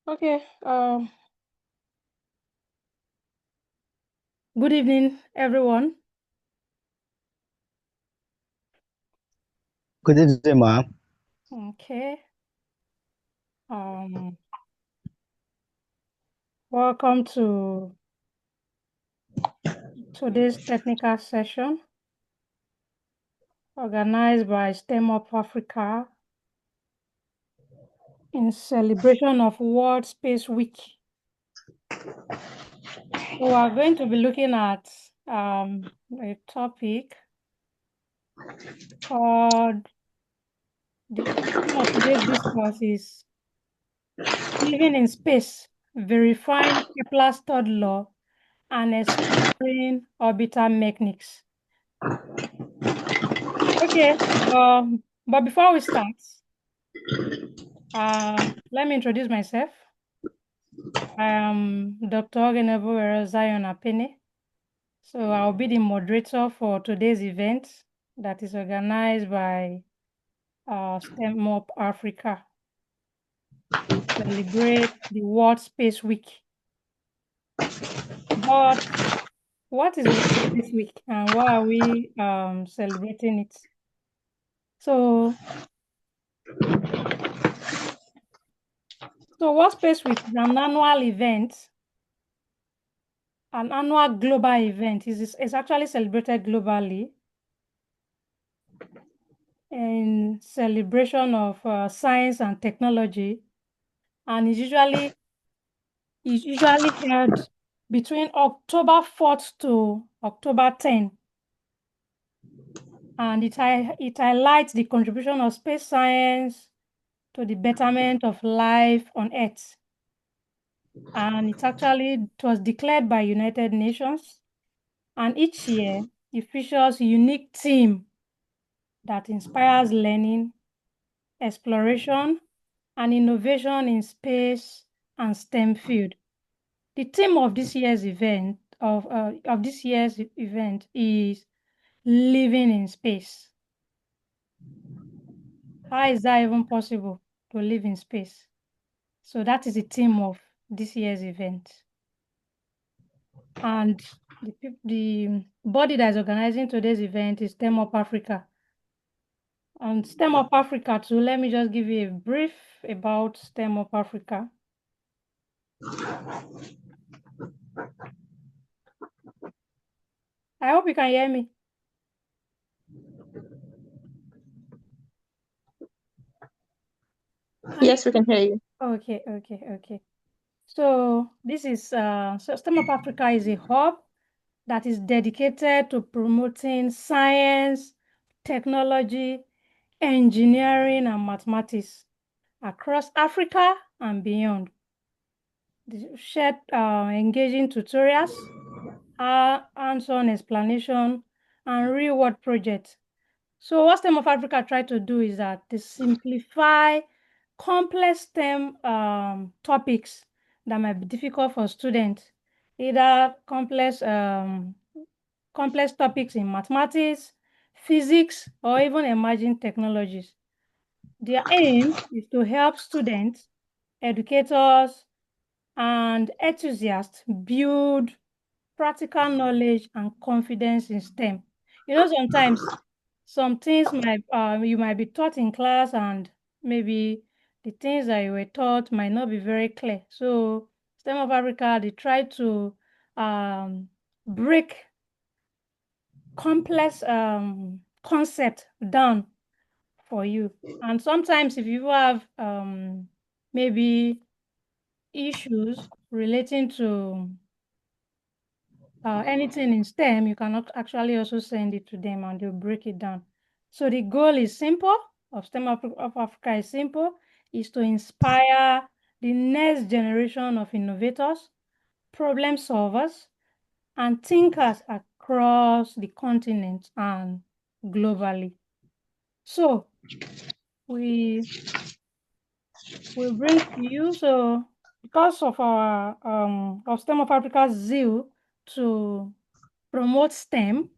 Okay. Good evening, everyone. Good evening, ma'am. Okay. Um, Welcome to today's technical session organized by STEM of Africa in celebration of World Space Week. So we are going to be looking at a topic called the theme of today's discourse is living in space, verifying Kepler's third law and exploring orbital mechanics. Okay, but before we start, let me introduce myself. I am Dr. Ogenebo Zion Apene. So I'll be the moderator for today's event that is organized by STEM Up Africa to celebrate the World Space Week. But what is World Space Week and why are we celebrating it? So, World Space Week is an annual event, an annual global event. It's actually celebrated globally in celebration of science and technology, and is usually held between October 4th to October 10th. And it highlights the contribution of space science to the betterment of life on Earth. And it was declared by United Nations. And each year, it features a unique theme that inspires learning, exploration, and innovation in space and STEM field. The theme of this year's event is living in space. How is that even possible to live in space? So that is the theme of this year's event. And the body that is organizing today's event is STEM Up Africa. And STEM Up Africa too, let me just give you a brief about STEM Up Africa. I hope you can hear me. Yes, we can hear you. Okay. So this is STEM Up Africa is a hub that is dedicated to promoting science, technology, engineering, and mathematics across Africa and beyond. The shared engaging tutorials, hands-on explanation, and real-world projects. So what STEM of Africa try to do is that they simplify complex STEM topics that might be difficult for students, either complex topics in mathematics, physics, or even emerging technologies. Their aim is to help students, educators, and enthusiasts build practical knowledge and confidence in STEM. Sometimes some things you might be taught in class, and maybe the things that you were taught might not be very clear. So STEM of Africa, they try to break complex concept down for you. And sometimes if you have maybe issues relating to anything in STEM, you cannot actually also send it to them and they'll break it down. So the goal is simple, of STEM of Africa is simple, is to inspire the next generation of innovators, problem solvers, and thinkers across the continent and globally. So we will bring to you, so because of our of STEM of Africa's zeal to promote STEM,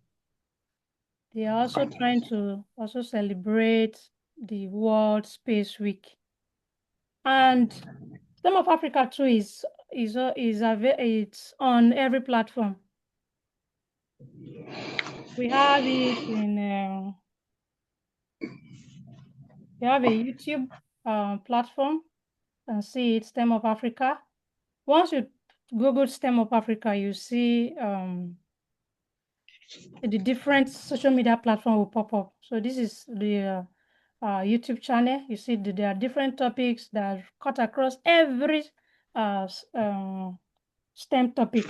they are also trying to also celebrate the World Space Week. And STEM of Africa too it's on every platform. We have it in we have a YouTube platform and see it, STEM of Africa. Once you Google STEM of Africa, you see the different social media platform will pop up. So this is the YouTube channel. You see there are different topics that cut across every STEM topic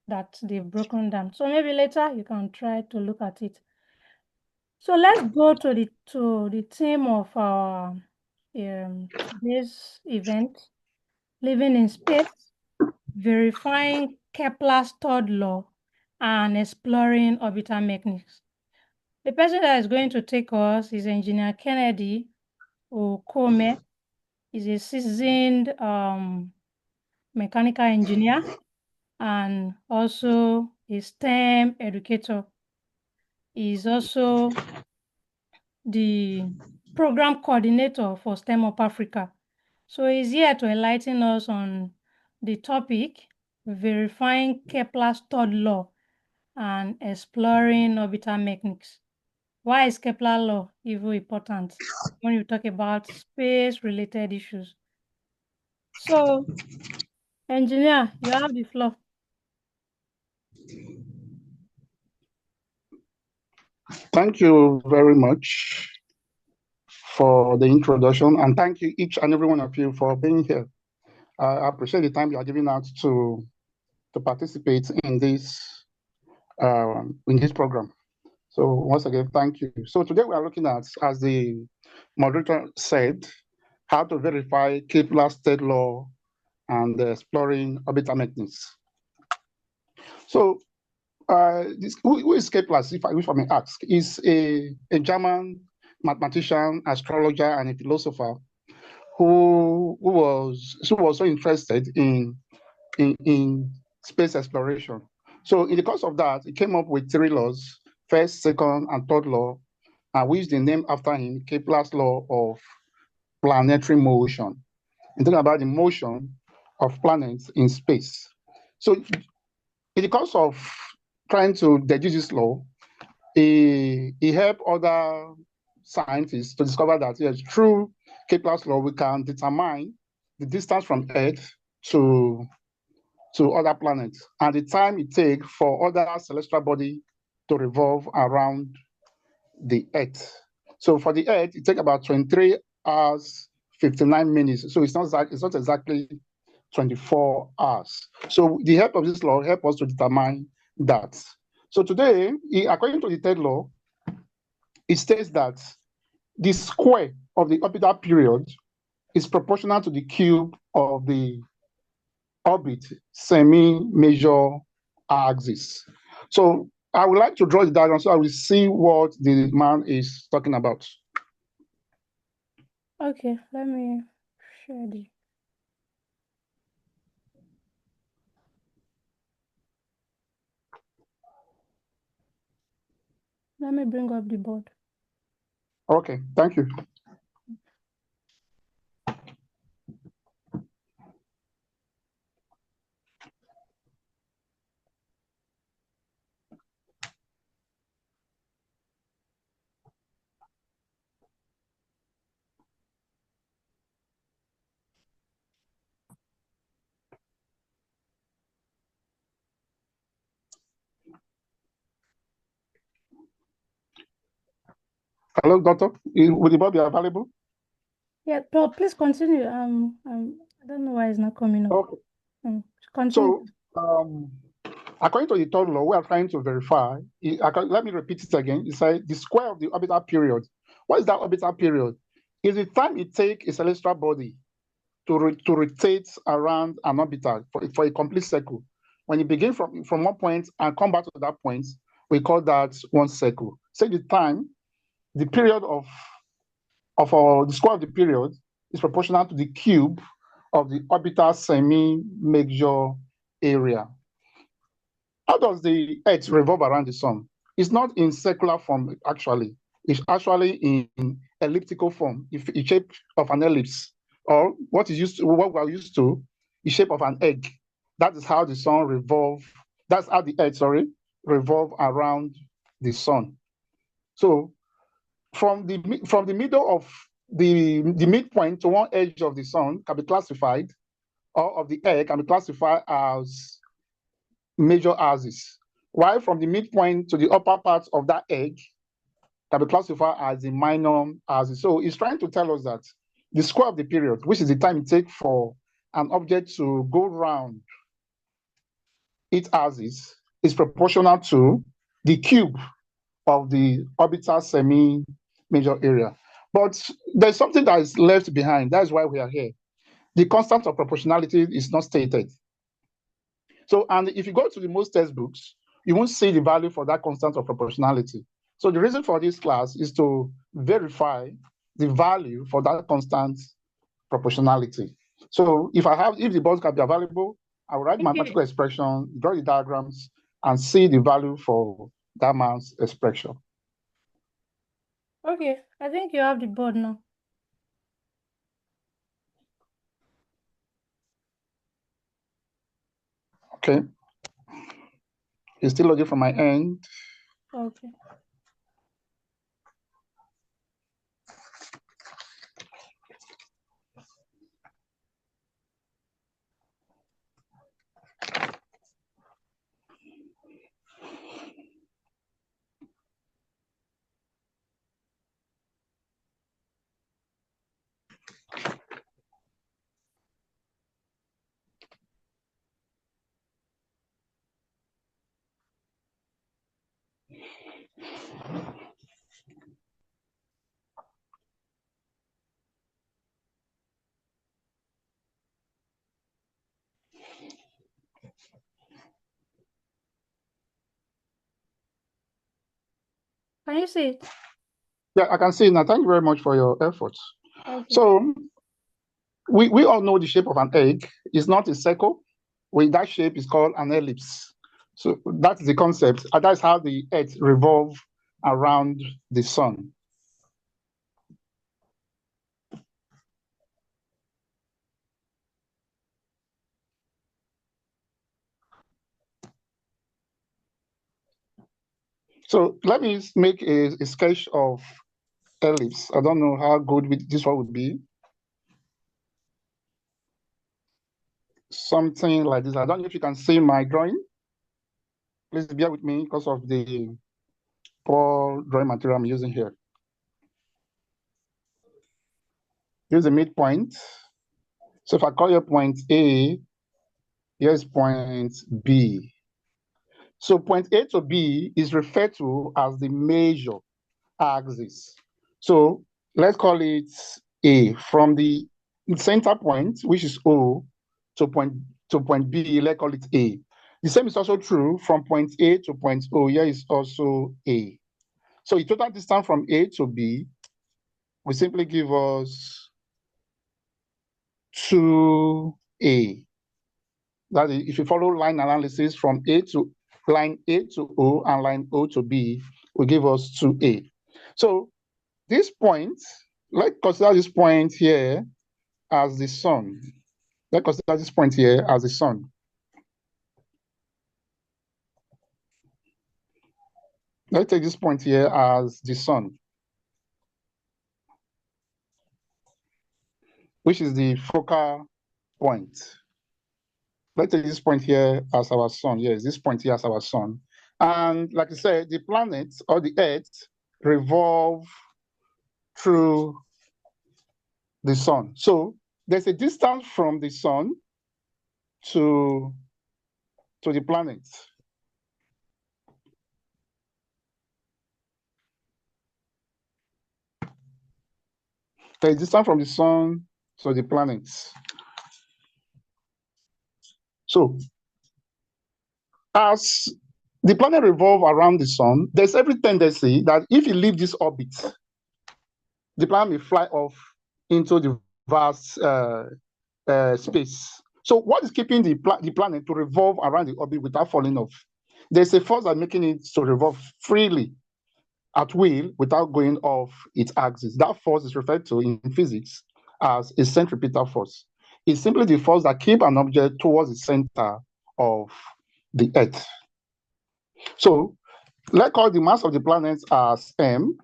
that they've broken down. So maybe later you can try to look at it. So let's go to the theme of our today's event, living in space, verifying Kepler's third law, and exploring orbital mechanics. The person that is going to take us is Engineer Kennedy Okome. He's a seasoned mechanical engineer and also a STEM educator. He's also the program coordinator for STEM of Africa. So he's here to enlighten us on the topic, verifying Kepler's third law and exploring orbital mechanics. Why is Kepler law even important when you talk about space-related issues? So, engineer, you have the floor. Thank you very much for the introduction, and thank you each and every one of you for being here. I appreciate the time you are giving out to participate in this program. So once again, thank you. So today we are looking at, as the moderator said, how to verify Kepler's third law and exploring orbital mechanics. So who is Kepler, if I may ask, is a German mathematician, astrologer, and a philosopher who was so interested in space exploration. So in the course of that, he came up with 3 laws: first, second, and third law, which they named after him, Kepler's law of planetary motion. And talking about the motion of planets in space. So in the course of trying to deduce this law, he helped other scientists to discover that, yes, through Kepler's law, we can determine the distance from Earth to other planets and the time it takes for other celestial body to revolve around the Earth. So for the Earth, it takes about 23 hours, 59 minutes. So it's not exactly 24 hours. So the help of this law help us to determine that. So today, according to the third law, it states that the square of the orbital period is proportional to the cube of the orbit semi-major axis. So I would like to draw the diagram so I will see what the man is talking about. Okay, let me share the. Let me bring up the board. Okay, thank you. Hello, doctor. Will the board be available? Yeah, but please continue. I don't know why it's not coming up. Okay. Continue. So, according to the third law, we are trying to verify. Let me repeat it again. It's like the square of the orbital period. What is that orbital period? Is the time it takes a celestial body to rotate around an orbital for a complete circle. When you begin from one point and come back to that point, we call that one circle. Say the time, the period the square of the period is proportional to the cube of the orbital semi-major area. How does the Earth revolve around the sun? It's not in circular form, actually. It's actually in elliptical form, in shape of an ellipse. or what we're used to, the shape of an egg. That is how the sun revolve. That's how the earth, revolve around the sun. So from the middle of the midpoint to one edge of the sun can be classified, or of the egg can be classified as major axis, while from the midpoint to the upper part of that egg can be classified as the minor axis. So it's trying to tell us that the square of the period, which is the time it takes for an object to go round its axis, is proportional to the cube of the orbital semi-major area. But there's something that is left behind. That's why we are here. The constant of proportionality is not stated. So, and if you go to the most textbooks, you won't see the value for that constant of proportionality. So the reason for this class is to verify the value for that constant proportionality. So if the balls can be available, I will write mathematical expression, draw the diagrams, and see the value for that mass expression. Okay, I think you have the board now. Okay. It's still loading from my end. Okay. Can you see it? Yeah, I can see it now. Thank you very much for your efforts. Okay. So we all know the shape of an egg. It's not a circle. That shape is called an ellipse. So that's the concept. And that's how the Earth revolves around the sun. So let me make a sketch of ellipse. I don't know how good this one would be. Something like this. I don't know if you can see my drawing. Please bear with me because of the poor drawing material I'm using here. Here's the midpoint. So if I call here point A, here's point B. So point A to B is referred to as the major axis. So let's call it A. From the center point, which is O, to point B, let's call it A. The same is also true from point A to point O. Here is also A. So the total distance from A to B will simply give us 2A. That is, if you follow line analysis from line A to O and line O to B, will give us 2A. So this point, let's consider this point here as the sun. Let's consider this point here as the sun. Let's take this point here as the sun, which is the focal point. Let's take this point here as our sun. Yes, this point here as our sun. And like I said, the planet or the Earth revolve through the sun. So there's a distance from the sun to the planet. There's a distance from the sun to the planets. So as the planet revolves around the sun, there's every tendency that if you leave this orbit, the planet may fly off into the vast space. So what is keeping the planet to revolve around the orbit without falling off? There's a force that's making it to revolve freely at will without going off its axis. That force is referred to in physics as a centripetal force. It's simply the force that keeps an object towards the center of the Earth. So let's call the mass of the planets as m,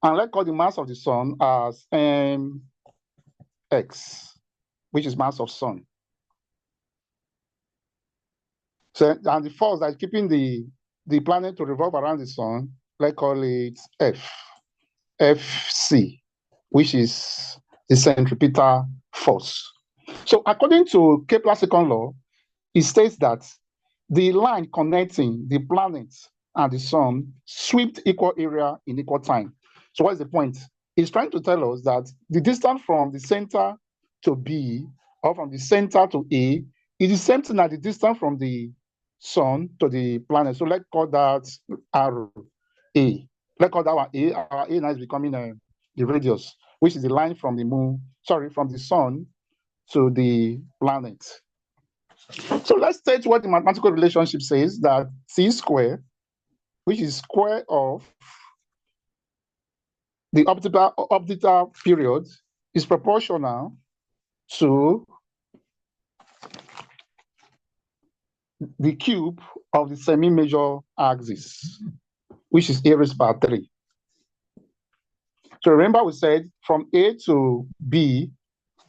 and let's call the mass of the sun as mx, which is mass of sun. So, and the force that is keeping the planet to revolve around the sun, let's call it Fc, which is the centripetal force. So according to Kepler's second law, it states that the line connecting the planets and the sun swept equal area in equal time. So what's the point? It's trying to tell us that the distance from the center to B or from the center to A is the same thing as the distance from the sun to the planet. So let's call that R A. Let's call that one A. Our A now is becoming the radius, which is the line from the moon, sorry, from the sun to the planet. So let's state what the mathematical relationship says, that c squared, which is square of the orbital period, is proportional to the cube of the semi-major axis, which is a raised by 3. So remember we said from A to B,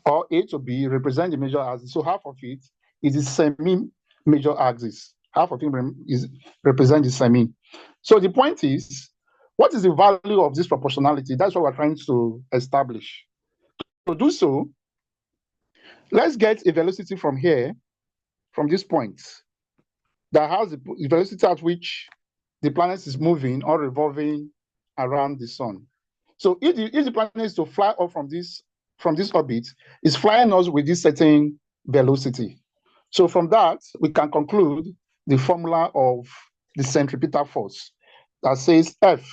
or A to B represent the major axis. So half of it is the semi-major axis. Half of it represent the semi. So the point is, what is the value of this proportionality? That's what we're trying to establish. To do so, let's get a velocity from here, from this point, that has the velocity at which the planet is moving or revolving around the sun. So if the planet is to fly off from this orbit, it's flying us with this certain velocity. So from that, we can conclude the formula of the centripetal force that says F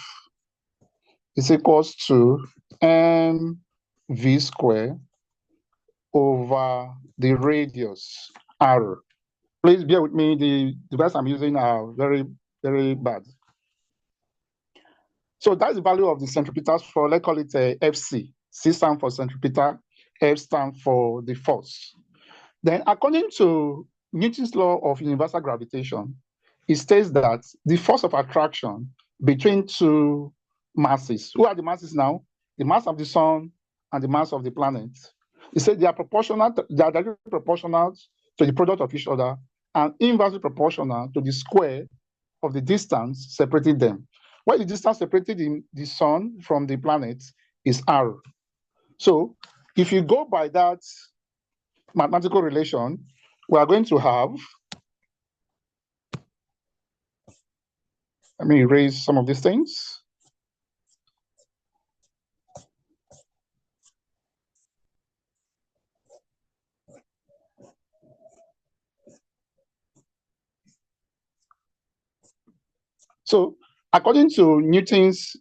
is equals to mv squared over the radius r. Please bear with me, the device I'm using are very, very bad. So that's the value of the centripetal force. Let's call it a Fc. C stands for centripetal, F stands for the force. Then according to Newton's law of universal gravitation, it states that the force of attraction between two masses, who are the masses now? The mass of the sun and the mass of the planet. It said they are directly proportional to the product of each other and inversely proportional to the square of the distance separating them. Where the distance separating the sun from the planet is r. So if you go by that mathematical relation, we are going to have, let me erase some of these things. So according to Newton's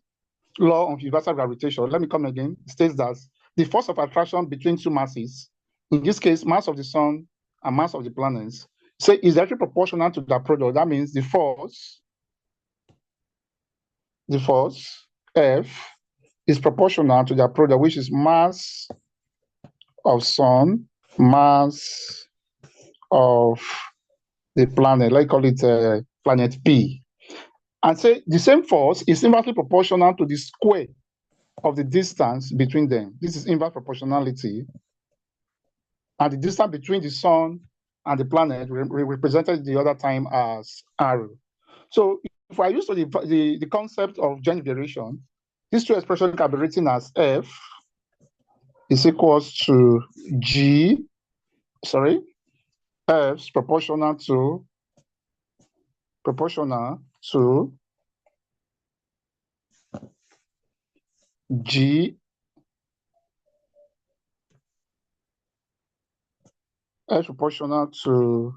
law of universal gravitation, let me come again, it states that the force of attraction between two masses, in this case, mass of the sun and mass of the planets, say is actually proportional to that product. That means the force F is proportional to their product, which is mass of sun, mass of the planet. Let's call it planet P. And say the same force is inversely proportional to the square of the distance between them. This is inverse proportionality. And the distance between the sun and the planet represented the other time as r. So if I use the concept of joint variation, these two expressions can be written as F is equals to F is proportional to G, F proportional to,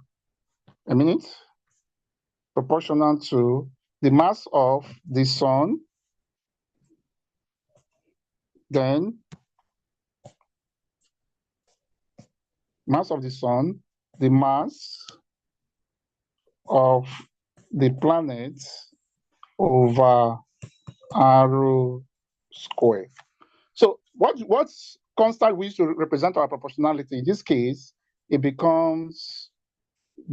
proportional to the mass of the sun, then mass of the sun, the mass of the planet over r squared. what constant we use to represent our proportionality? In this case, it becomes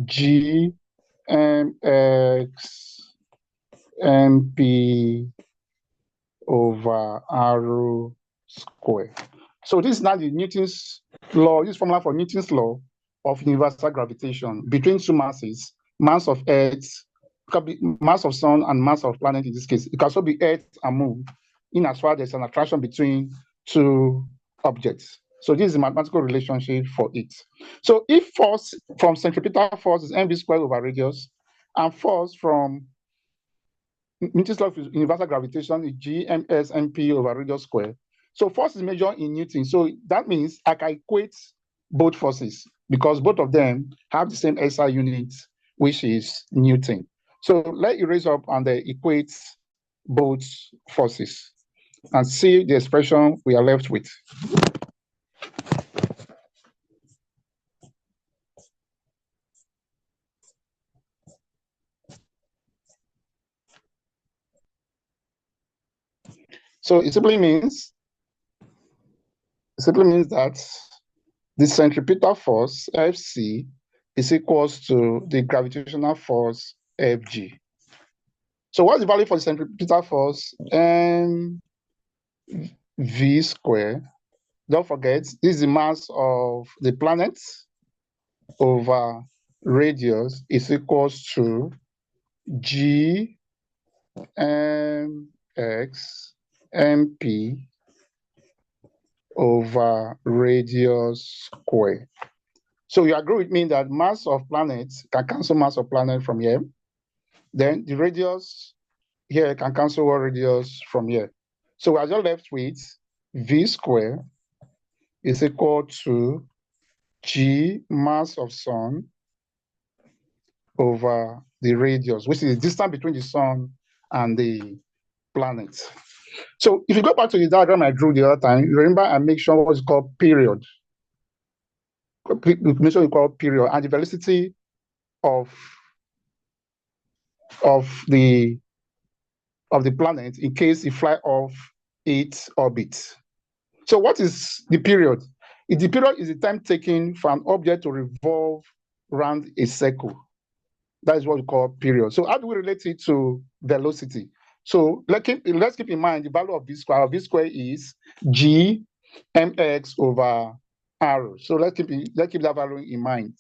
G mx mp over r square. So this is now the Newton's law, this formula for Newton's law of universal gravitation between two masses, mass of Earth, could be mass of Sun and mass of planet in this case. It can also be Earth and Moon, in as far as there's an attraction between two objects. So this is a mathematical relationship for it. So if force from centripetal force is mv squared over radius, and force from Newton's law of universal gravitation is g ms mp over radius squared. So force is measured in Newton. So that means I can equate both forces because both of them have the same SI unit, which is Newton. So let's erase up and equate both forces and see the expression we are left with. So it simply means that the centripetal force Fc is equals to the gravitational force Fg. So what's the value for the centripetal force? V squared. Don't forget, this is the mass of the planet over radius is equals to G mx mp over radius square. So you agree with me that mass of planets can cancel mass of planet from here. Then the radius here can cancel radius from here. So we are just left with v square is equal to g mass of Sun over the radius, which is the distance between the Sun and the planet. So if you go back to the diagram I drew the other time, remember I make sure what's called period. Make sure you call period and the velocity of the planet in case it fly off its orbit. So what is the period? The period is the time taken for an object to revolve around a circle. That is what we call period. So how do we relate it to velocity? So let's keep in mind the value of v square. V square is g mx over r. So let's keep that value in mind.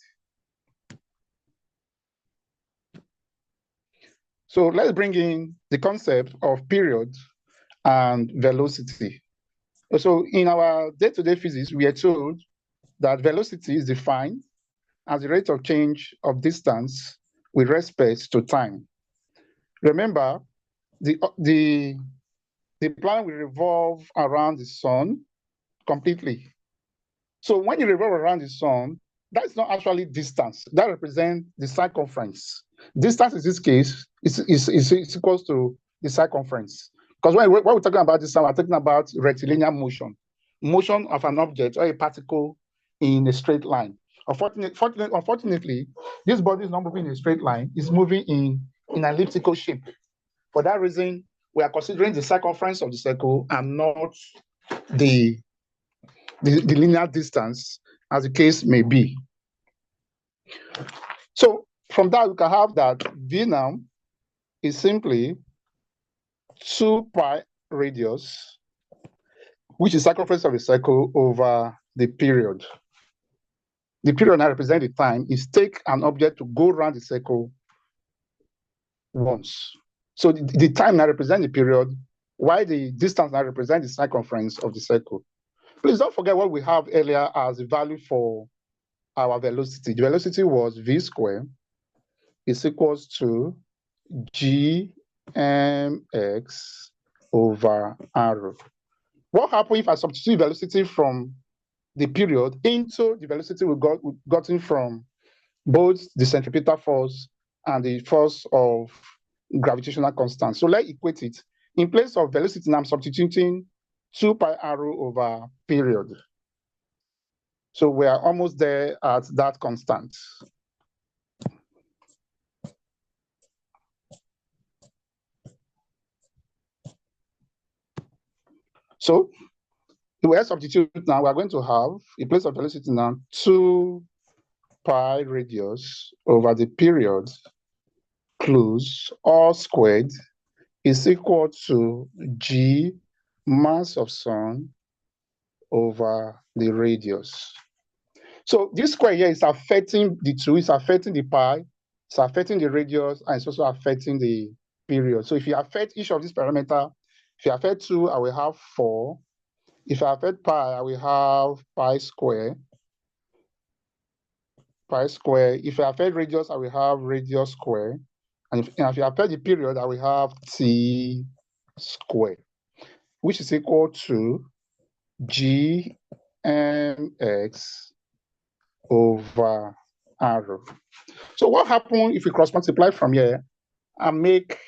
So let's bring in the concept of period and velocity. So in our day-to-day physics, we are told that velocity is defined as the rate of change of distance with respect to time. Remember, the planet will revolve around the Sun completely. So when you revolve around the Sun, that's not actually distance. That represents the circumference. Distance in this case is equals to the circumference. Because when we're talking about this, we're talking about rectilinear motion of an object or a particle in a straight line. Unfortunately, this body is not moving in a straight line, it's moving in an elliptical shape. For that reason, we are considering the circumference of the circle and not the linear distance, as the case may be. So from that, we can have that V now is simply 2 pi radius, which is circumference of a circle over the period. The period now represents the time is take an object to go around the circle once. So the time now represents the period, while the distance now represents the circumference of the circle. Please don't forget what we have earlier as the value for our velocity. The velocity was v squared is equals to g mx over r. What happens if I substitute velocity from the period into the velocity we gotten from both the centripetal force and the force of gravitational constant? So let's equate it. In place of velocity, I'm substituting 2 pi r over period. So we are almost there at that constant. So we substitute now, we're going to have, in place of velocity now, 2 pi radius over the period close all squared is equal to g mass of sun over the radius. So this square here is affecting the two, it's affecting the pi, it's affecting the radius, and it's also affecting the period. So if you affect each of these parameters, if you affect 2, I will have 4. If I affect pi, I will have pi square. Pi square. If I affect radius, I will have radius square. And if I affect the period, I will have t square, which is equal to g mx over r. So what happens if we cross multiply from here and make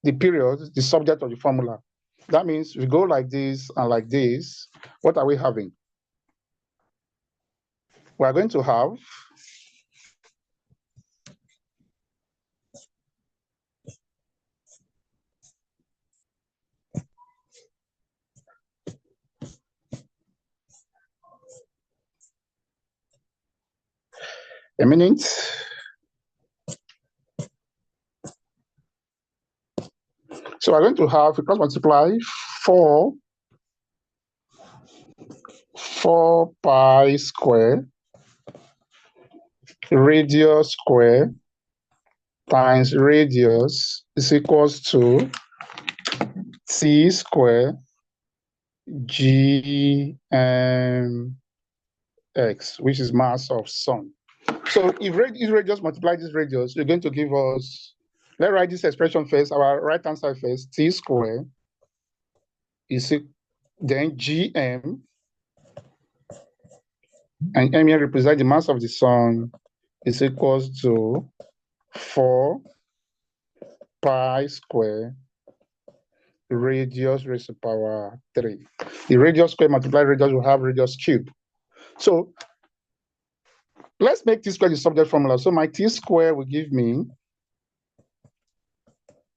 the period the subject of the formula? That means we go like this and like this. What are we having? We are going to have a minute. So we're going to have, we cross multiply 4 pi square radius square times radius is equals to t square g x, which is mass of sun. So if this radius multiply this radius, you're going to give us, let's write this expression first, our right hand side first, t square is then gm, and m here represent the mass of the sun, is equals to 4 pi square radius raised to power 3. The radius square multiply radius will have radius cube. So let's make t square the subject formula. So my t square will give me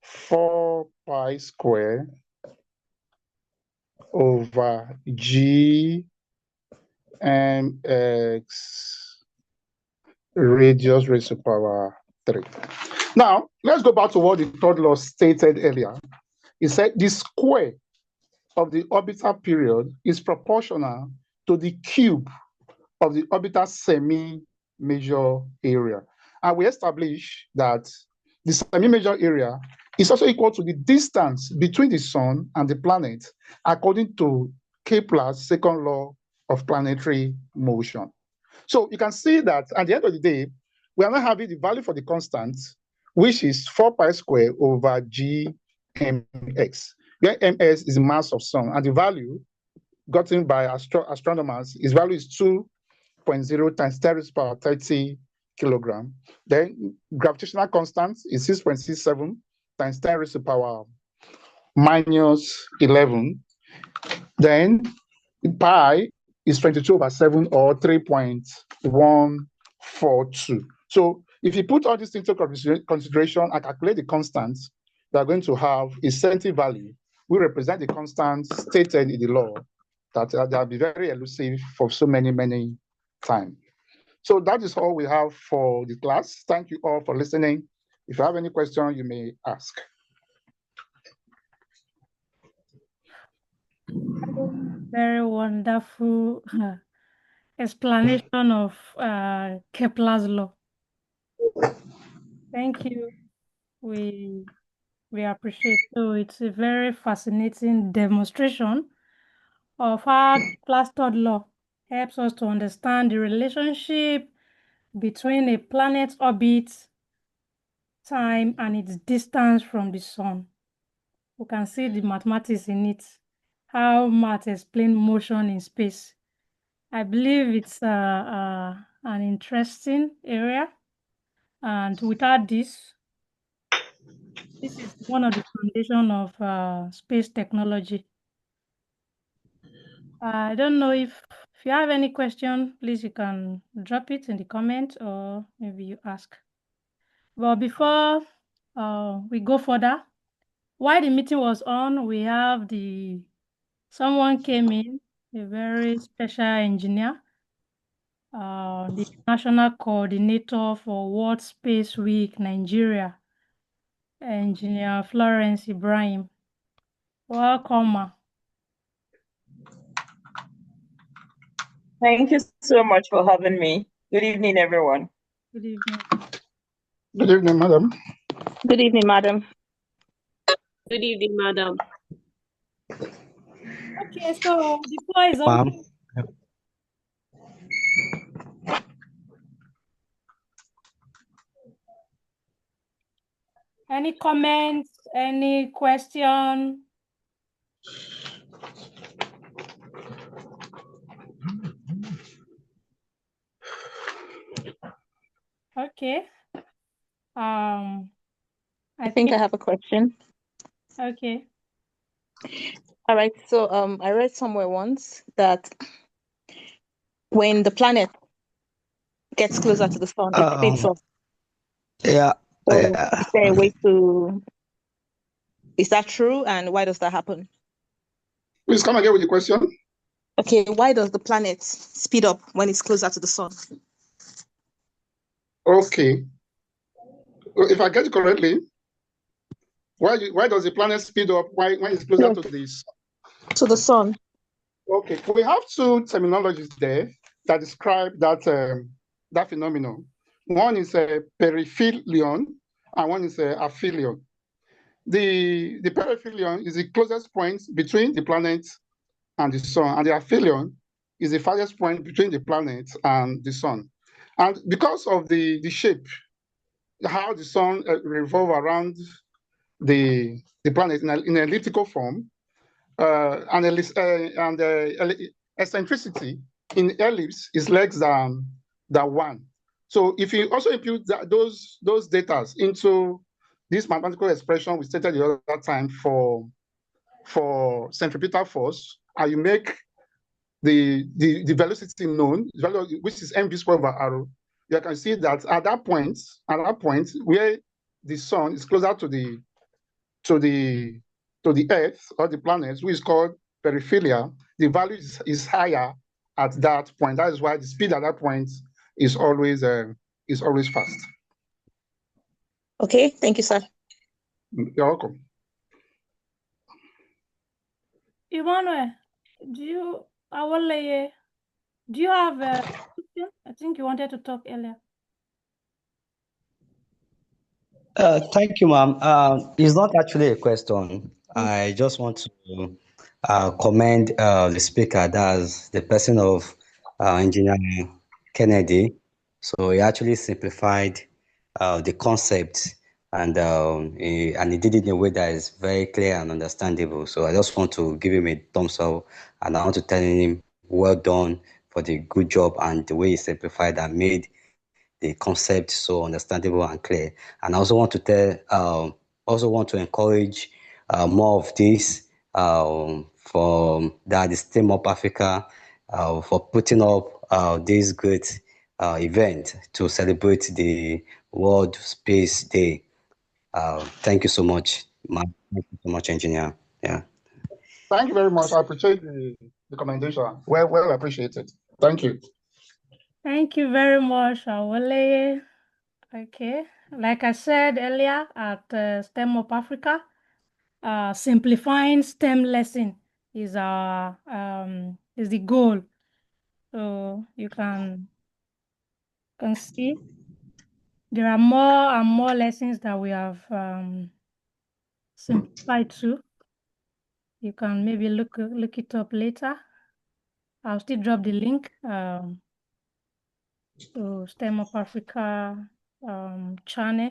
4 pi square over g mx radius raised to power 3. Now, let's go back to what the third law stated earlier. It said the square of the orbital period is proportional to the cube of the orbital semi-major area. And we established that the semi-major area is also equal to the distance between the sun and the planet, according to Kepler's second law of planetary motion. So you can see that at the end of the day, we are now having the value for the constant, which is 4 pi square over g mx, where ms is the mass of sun, and the value gotten by astronomers, its value is 2.0 times 10 raised to power 30 kilogram. Then gravitational constant is 6.67 times 10 raised to power minus 11. Then pi is 22/7 or 3.142. So if you put all these things into consideration and calculate the constants, we are going to have a certain value. We represent the constants stated in the law that they'll be very elusive for so many times. So that is all we have for the class. Thank you all for listening. If you have any question, you may ask. Very wonderful explanation of Kepler's law. Thank you. We appreciate. So it's a very fascinating demonstration of how Kepler's third law helps us to understand the relationship between a planet's orbit, time, and its distance from the sun. We can see the mathematics in it, how math explains motion in space. I believe it's an interesting area, and without this is one of the foundation of space technology. I don't know if you have any question, please you can drop it in the comment or maybe you ask. But before we go further, while the meeting was on, we have someone came in, a very special engineer, the National Coordinator for World Space Week, Nigeria, Engineer Florence Ibrahim. Welcome, ma. Thank you so much for having me. Good evening, everyone. Good evening. Good evening, madam. Good evening, madam. Good evening, madam. Okay, so the floor is open. Any comments? Any question? Okay. I think I have a question. Okay. All right. So I read somewhere once that when the planet gets closer to the sun, it speeds up. Yeah. So is there a way to, is that true? And why does that happen? Please come again with the question. Okay, why does the planet speed up when it's closer to the sun? Okay. If I get it correctly, why does the planet speed up when it's closer to this? To the sun. Okay, we have two terminologies there that describe that phenomenon. One is a perihelion and one is a aphelion. The perihelion is the closest point between the planet and the sun, and the aphelion is the farthest point between the planet and the sun. And because of the shape, how the sun revolves around the planet in an elliptical form, and eccentricity in ellipse is less than 1. So if you also impute those data into this mathematical expression we stated the other time for centripetal force, and you make the velocity known, which is mv squared over r, you can see that at that point where the sun is closer to the Earth or the planet, which is called peripheria, the value is higher at that point. That is why the speed at that point is always fast. Okay, thank you, sir. You're welcome. Emmanuel, do you have a question? I think you wanted to talk earlier. Thank you, ma'am. It's not actually a question. I just want to commend the speaker, that's the person of Engineer Kennedy. So he actually simplified the concept, and he did it in a way that is very clear and understandable. So I just want to give him a thumbs up, and I want to tell him well done for the good job and the way he simplified and made the concept so understandable and clear. And I also want to encourage more of this for that is Team Up Africa for putting up this great event to celebrate the World Space Day. Thank you so much, Thank you so much, engineer. Yeah. Thank you very much. I appreciate the commendation. Well appreciated. Thank you. Thank you very much, Awole. Okay, like I said earlier at STEM Up Africa, simplifying STEM lesson is the goal. So you can see there are more and more lessons that we have simplified too. You can maybe look it up later. I'll still drop the link to STEM Up Africa channel.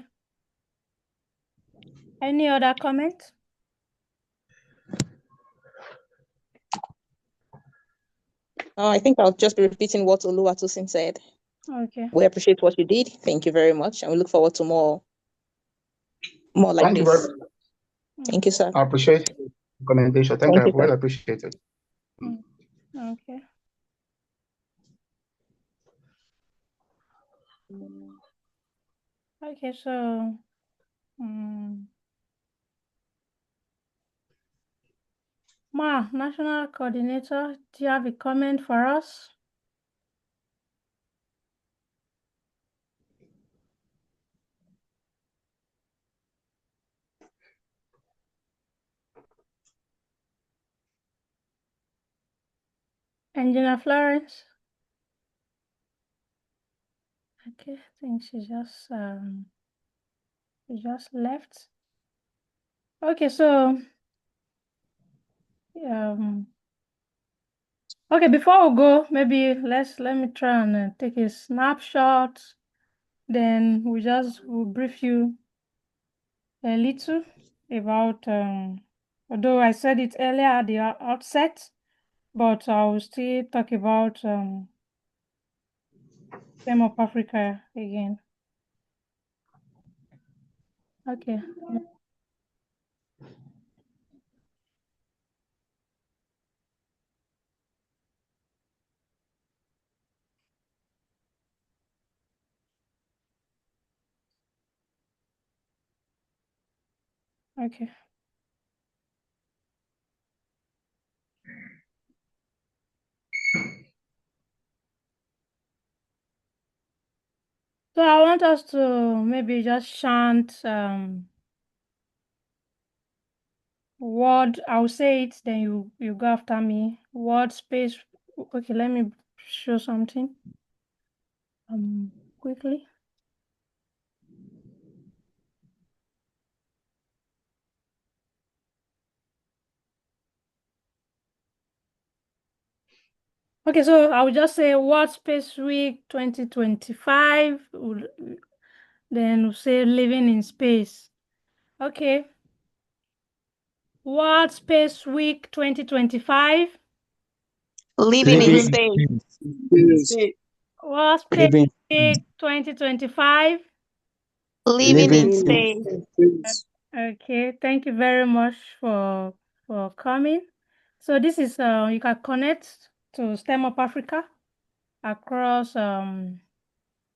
Any other comments? I think I'll just be repeating what Oluwatosin said. Okay. We appreciate what you did. Thank you very much. And we look forward to more like Thank this. you very much. Thank you, sir. I appreciate the commendation. Thank you. Well appreciated. Okay. Okay, so Ma, National Coordinator, do you have a comment for us? Engineer Florence? Okay, I think she just left. Okay, so okay, before we go, maybe let me try and take a snapshot. Then we'll brief you a little about although I said it earlier at the outset, but I will still talk about stem of Africa again. Okay. Okay. So I want us to maybe just chant word. I'll say it, then you go after me. Word space. Okay, let me show something quickly. Okay, so I will just say World Space Week 2025. Then we'll say living in space. Okay. World Space Week 2025. Living in space. World Space Living, Week 2025. Living in living, space. Okay, thank you very much for coming. So this is you can connect to STEM of Africa across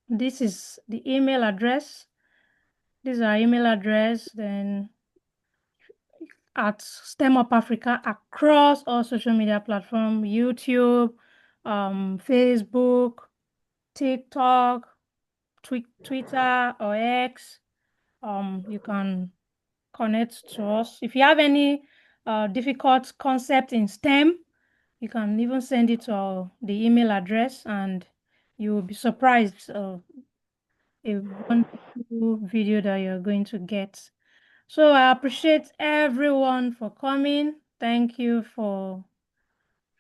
this is the email address. This is our email address, then at STEM Up Africa across all social media platforms, YouTube, Facebook, TikTok, Twitter or X. You can connect to us. If you have any difficult concept in STEM, you can even send it to the email address and you will be surprised of a wonderful video that you're going to get. So I appreciate everyone for coming. Thank you for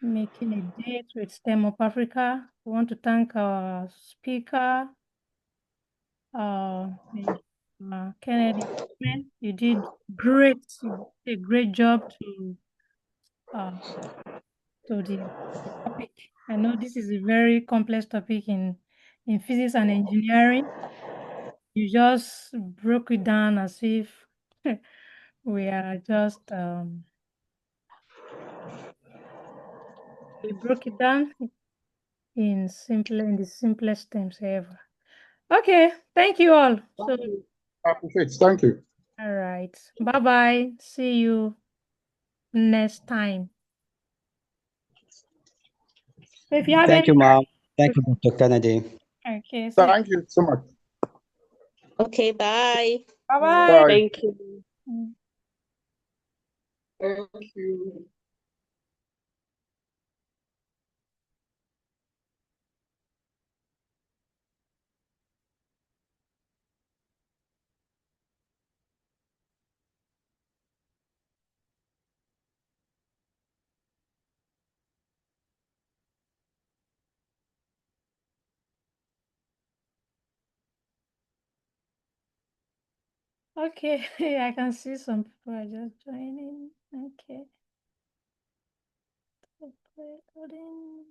making a date with STEM of Africa. We want to thank our speaker, Kennedy. You did great. You did a great job uh, to the topic. I know this is a very complex topic in physics and engineering. You just broke it down as if we are just we broke it down in the simplest terms ever. Okay, thank you all. So I appreciate it. Thank you. all right, bye bye. See you next time. If you have thank any, you, ma'am. Thank you, Dr. Kennedy. okay, so Thank you so much. Okay, bye. bye bye. Bye. Thank you. Thank you. Okay, I can see some people are just joining. Okay. Recording.